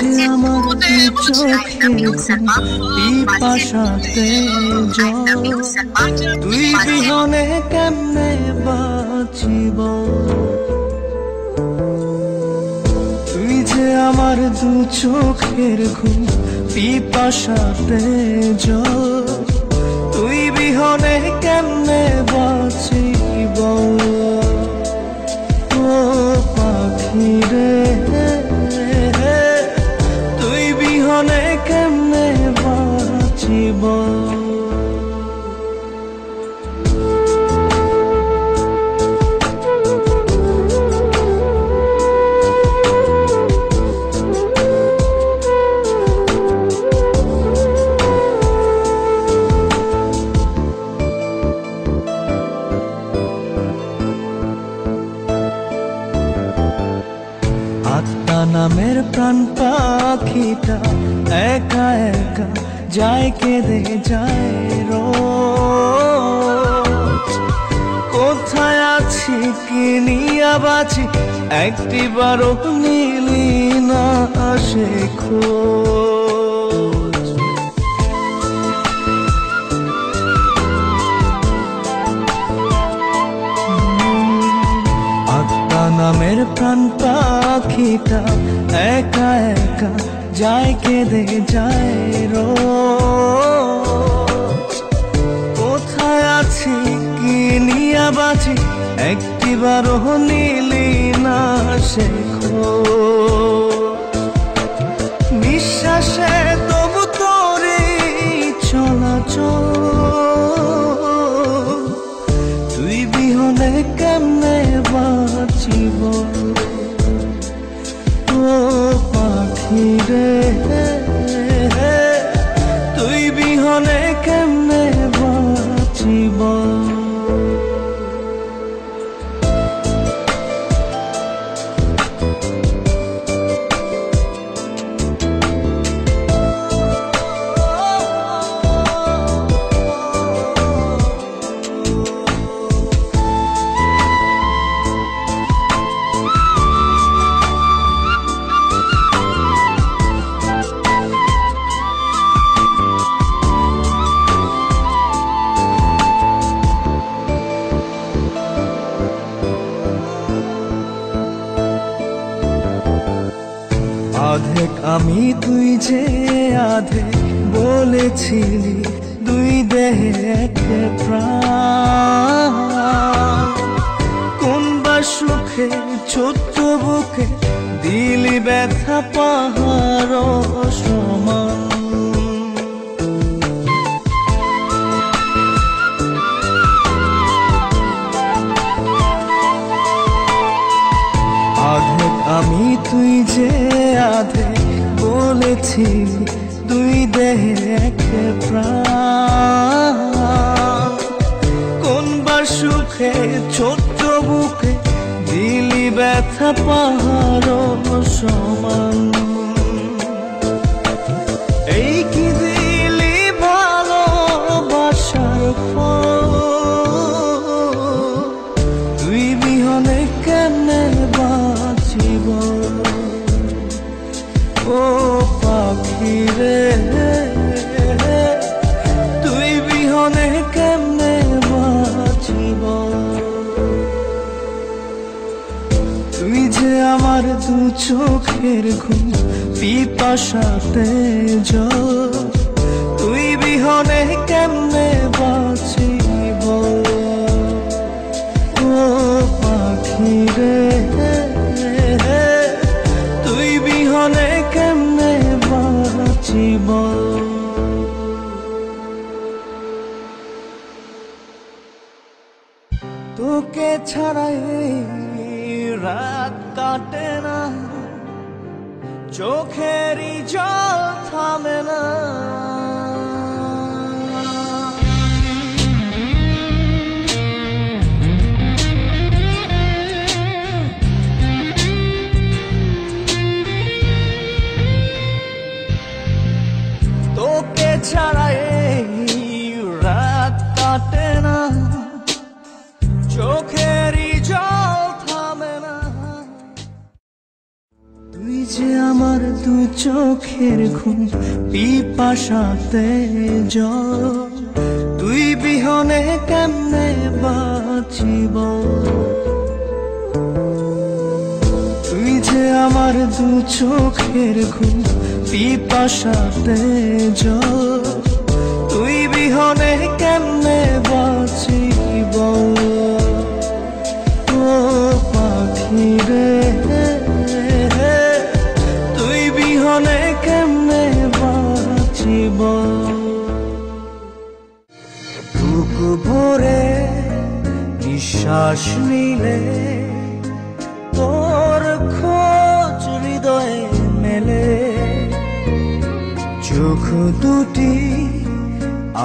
যে আমার চোখের পিপাসাতে জল, তুই বিহনে কেমনে বাঁচিব। তুই যে আমার দু চোখের ঘুম পিপাসাতে জল, তুই বিহনে কেমনে বাঁচিব। ও পাখি রে, তুই বিহনে কেমনে বাঁচিব। আত্মা নামের প্রাণ পাখিটা একা একা যায় কেঁদে যায় রোজ। কোথায় আছি কি নিয়া বাঁচি একটিবারও নিলি না আসে খোঁজ। আত্মা নামের প্রাণ পাখিটা একা একা যায় কেঁদে যায় রোজ। কোথায় আছি কি নিয়া বাঁচি একটিবারও নিলি না সে খোঁজ। নিঃশ্বাসে তবু তোরে চলাচল, তুই বিহনে কেমনে বাঁচিব। ও পাখি রে, তুই বিহনে কেমনে বাঁচিব। আধেক আমি তুই যে আধেক বলেছিলি, দুই দেহে এক প্রাণ। কোন বা সুখে ছোট্ট বুকে দিলি ব্যথা পাহাড় সমান। আধেক আমি তুই যে আধেক বলেছিলি, দুই দেহে এক প্রাণ। কোন বা সুখে ছোট্ট বুকে দিলি ব্যথা পাহাড় সমান। এই কি দিলি ভালোবাসার ফল, তুই বিহনে কেমনে বাঁচিব। ও পাখি রে, তুই বিহনে কেমনে বাঁচিব। তুই যে আমার দু চোখের ঘুম পিপাসাতে জল, তুই বিহনে কেমনে বাঁচিব। ও পাখি রে, তুই বিহনে কেমনে বাঁচিব। তোকে ছাড়াই রাত কাটে না, চোখেরই জল থামে না। তোকে ছাড়াই রাত কাটে না, চোখেরই জল থামে না। তুই যে আমার দু চোখের ঘুম পিপাসাতে জল, তুই বিহনে কেমনে বাঁচিব। তুই যে আমার দু চোখের ঘুম পিপাসাতে জল, তুই বিহনে কেমনে বাঁচিব। ও পাখি রে, তুই বিহনে কেমনে বাঁচিব। বুক ভরে নিঃশ্বাস নিলে তোর খোঁজ হৃদয়ে মেলে, চোখ দুটি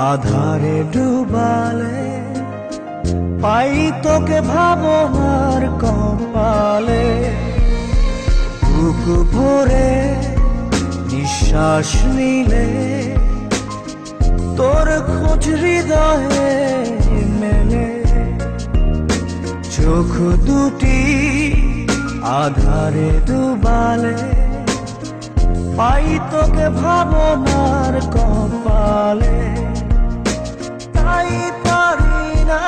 আধারে ডুবালে পাই তোকে ভাবনার কপালে। বুক ভরে নিঃশ্বাস নিলে তোর খোঁজ হৃদয়ে মেলে, চোখ দুটি আধারে ডুবালে পাই তোকে ভাবনার কপালে। তাই পারি না